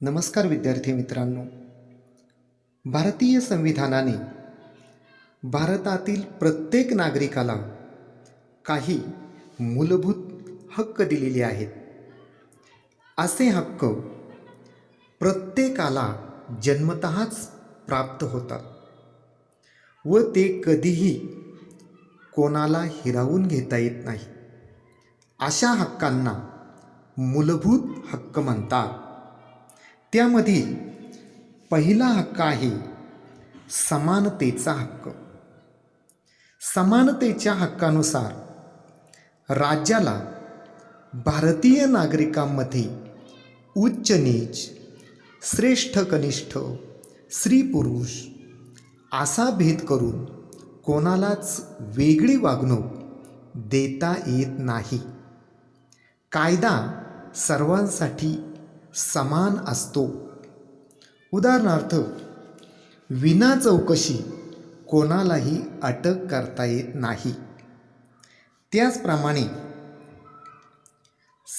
नमस्कार विद्यार्थी मित्रांनो. भारतीय संविधानाने भारतातील प्रत्येक नागरिकाला काही मूलभूत हक्क दिलेले आहेत. असे हक्क प्रत्येकाला जन्मतःच प्राप्त होतात व ते कधीही कोणाला हिरावून घेता येत नाही. अशा हक्कांना मूलभूत हक्क म्हणतात. त्यामधील पहिला हक्क आहे समानतेचा हक्क. समानतेच्या हक्कानुसार राज्याला भारतीय नागरिकांमध्ये उच्च नीच, श्रेष्ठ कनिष्ठ, स्त्री पुरुष असा भेद करून कोणालाच वेगळी वागणूक देता येत नाही. कायदा सर्वांसाठी समान असतो. उदाहरणार्थ, विना चौकशी कोणालाही अटक करता येत नाही. त्याचप्रमाणे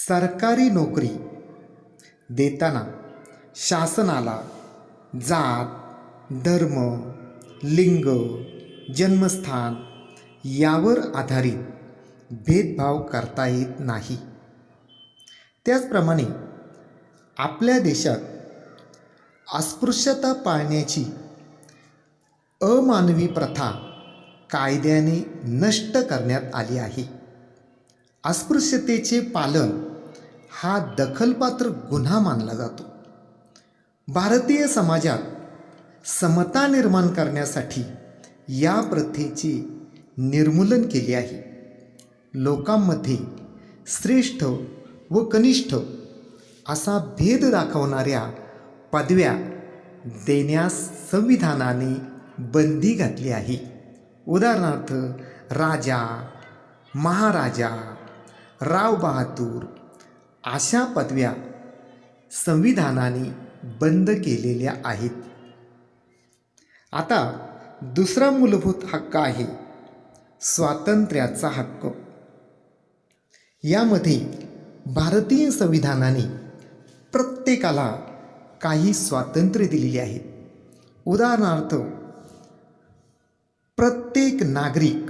सरकारी नोकरी देताना शासनाला जात, धर्म, लिंग, जन्मस्थान यावर आधारित भेदभाव करता येत नाही. त्याचप्रमाणे आपल्या देशात अस्पृश्यता पाळण्याची अमानवी प्रथा कायद्याने नष्ट करण्यात आली आहे. अस्पृश्यतेचे पालन हा दखलपात्र गुन्हा मानला जातो. भारतीय समाजात समता निर्माण करण्यासाठी या प्रथेचे निर्मूलन केले आहे. लोकांमध्ये श्रेष्ठ व कनिष्ठ असा भेद दाखवणाऱ्या पदव्या देण्यास संविधानाने बंदी घातली आहे. उदाहरणार्थ, राजा, महाराजा, राव बहादूर अशा पदव्या संविधानाने बंद केलेल्या आहेत. आता दुसरा मूलभूत हक्क आहे स्वातंत्र्याचा हक्क. यामध्ये भारतीय संविधानाने प्रत्येकाला काही स्वातंत्र्य दिलेले आहे. उदाहरणार्थ, प्रत्येक नागरिक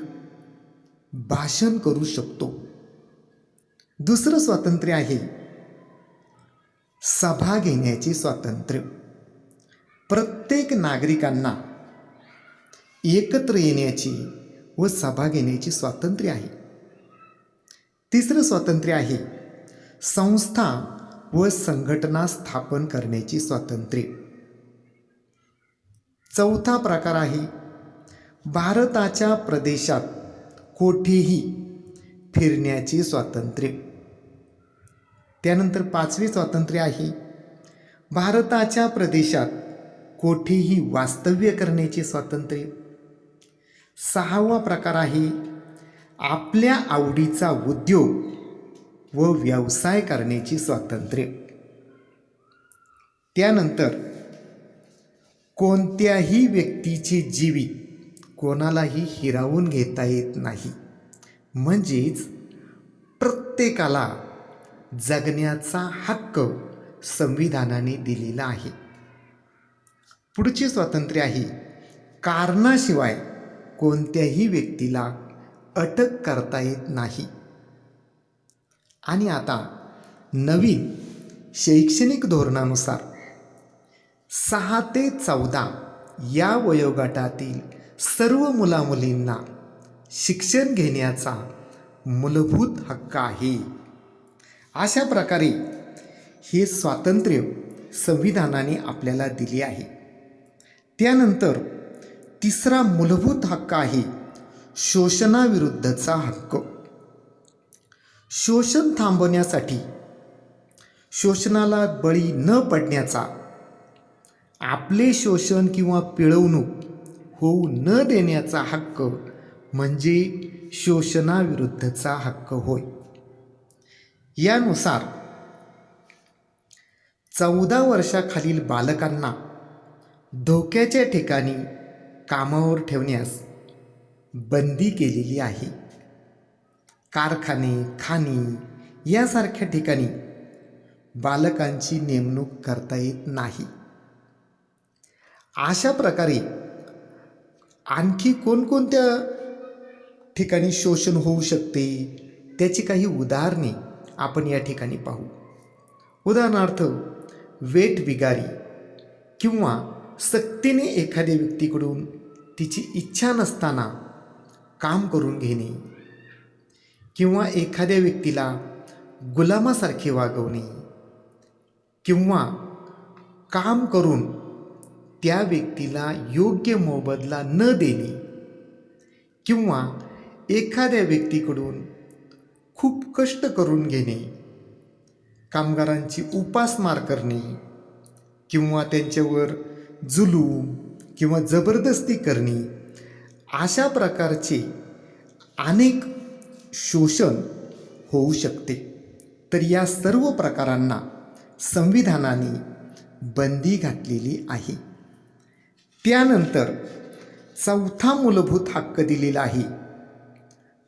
भाषण करू शकतो. दुसरं स्वातंत्र्य आहे सभा घेण्याचे स्वातंत्र्य. प्रत्येक नागरिकांना एकत्र येण्याची व सभा घेण्याचे स्वातंत्र्य आहे. तिसरं स्वातंत्र्य आहे संस्था व संघटना स्थापन करण्याची स्वातंत्र्य. चौथा प्रकार आहे भारताच्या प्रदेशात कोठेही फिरण्याचे स्वातंत्र्य. त्यानंतर पाचवे स्वातंत्र्य आहे भारताच्या प्रदेशात कोठेही वास्तव्य करण्याचे स्वातंत्र्य. सहावा प्रकार आहे आपल्या आवडीचा उद्योग व व्यवसाय करण्याची स्वातंत्र्य. त्यानंतर कोणत्याही व्यक्तीचे जीवित कोणालाही हिरावून घेता येत नाही. म्हणजेच प्रत्येकाला जगण्याचा हक्क संविधानाने दिलेला आहे. पुढचे स्वातंत्र्य आहे कारणाशिवाय कोणत्याही व्यक्तीला अटक करता येत नाही. आणि आता नवीन शैक्षणिक धोरणानुसार 6 ते 14 या वयोगटातील सर्व मुलामुलींना शिक्षण घेण्याचा मूलभूत हक्क आहे. अशा प्रकारे हे स्वातंत्र्य संविधानाने आपल्याला दिले आहे. त्यानंतर तिसरा मूलभूत हक्क आहे शोषणाविरुद्धचा हक्क. शोषण थांबवण्यासाठी, शोषणाला बळी न पडण्याचा, आपले शोषण किंवा पिळवणूक होऊ न देण्याचा हक्क म्हणजे शोषणाविरुद्धचा हक्क होय. यानुसार 14 वर्षाखालील बालकांना धोक्याच्या ठिकाणी कामावर ठेवण्यास बंदी केलेली आहे. कारखाने, खाणी यासारख्या ठिकाणी बालकांची नेमणूक करता येत नाही. अशा प्रकारे आणखी कोणकोणत्या ठिकाणी शोषण होऊ शकते त्याची काही उदाहरणे आपण या ठिकाणी पाहू. उदाहरणार्थ, वेठबिगारी किंवा सक्तीने एखाद्या व्यक्तीकडून तिची इच्छा नसताना काम करून घेणे किंवा एखाद्या व्यक्तीला गुलामासारखे वागवणे किंवा काम करून त्या व्यक्तीला योग्य मोबदला न देणे किंवा एखाद्या व्यक्तीकडून खूप कष्ट करून घेणे, कामगारांची उपासमार करणे किंवा त्यांच्यावर जुलूम किंवा जबरदस्ती करणे, अशा प्रकारचे अनेक शोषण होऊ शकते. तर या सर्व प्रकारांना संविधानाने बंदी घातलेली आहे. त्यानंतर चौथा मूलभूत हक्क दिलेला आहे,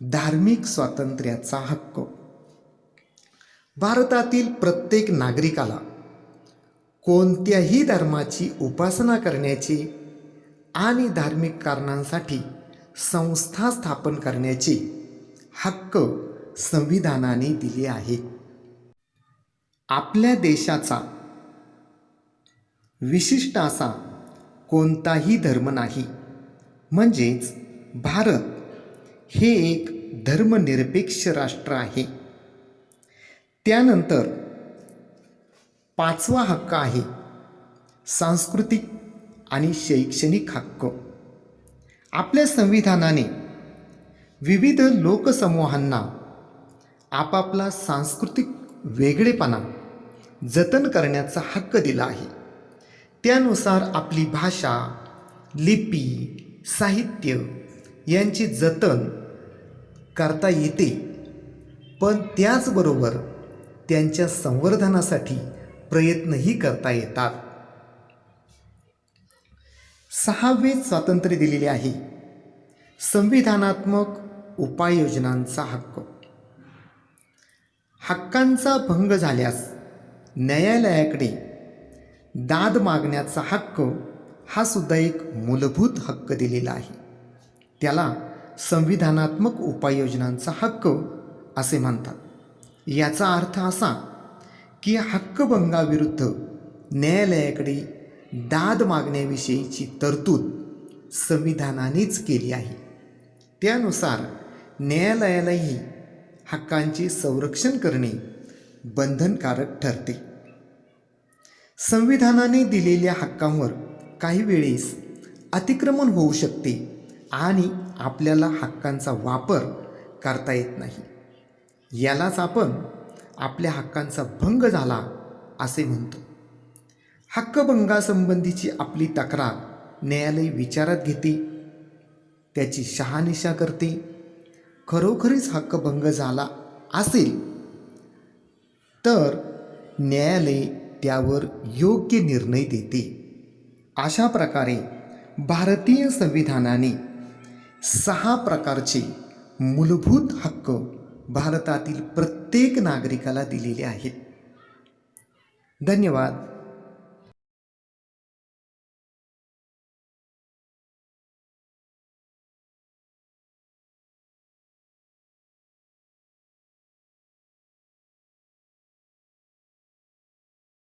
धार्मिक स्वातंत्र्याचा हक्क. भारतातील प्रत्येक नागरिकाला कोणत्याही धर्माची उपासना करण्याचे आणि धार्मिक कारणांसाठी संस्था स्थापन करण्याचे हक्क संविधानाने दिले आहेत. आपल्या देशाचा विशिष्ट असा कोणताही धर्म नाही, म्हणजेच भारत हे एक धर्मनिरपेक्ष राष्ट्र आहे. त्यानंतर पाचवा हक्क आहे सांस्कृतिक आणि शैक्षणिक हक्क. आपल्या संविधानाने विविध लोकसमूहांना आपापला सांस्कृतिक वेगळेपणा जतन करण्याचा हक्क दिला आहे. त्यानुसार आपली भाषा, लिपी, साहित्य यांचे जतन करता येते, पण त्याचबरोबर त्यांच्या संवर्धनासाठी प्रयत्नही करता येतात. सहावे स्वातंत्र्य दिलेले आहे संविधानात्मक उपाययोजनांचा हक्क. हक्कांचा भंग झाल्यास न्यायालयाकडे दाद मागण्याचा हक्क हा सुद्धा एक मूलभूत हक्क दिलेला आहे. त्याला संविधानात्मक उपाययोजनांचा हक्क असे म्हणतात. याचा अर्थ असा की हक्कभंगाविरुद्ध न्यायालयाकडे दाद मागण्याविषयीची तरतूद संविधानानेच केली आहे. त्यानुसार न्यायालयालाही हक्कांचे संरक्षण करणे बंधनकारक ठरते. संविधानाने दिलेल्या हक्कांवर काही वेळेस अतिक्रमण होऊ शकते आणि आपल्याला हक्कांचा वापर करता येत नाही. यालाच आपण आपल्या हक्कांचा भंग झाला असे म्हणतो. हक्कभंगासंबंधीची आपली तक्रार न्यायालय विचारात घेते, त्याची शहानिशा करते. खरोखरीच हक्कभंग झाला असेल तर न्यायालय त्यावर योग्य निर्णय देते. अशा प्रकारे भारतीय संविधानाने 6 प्रकारचे मूलभूत हक्क भारतातील प्रत्येक नागरिकाला दिलेले आहेत. धन्यवाद.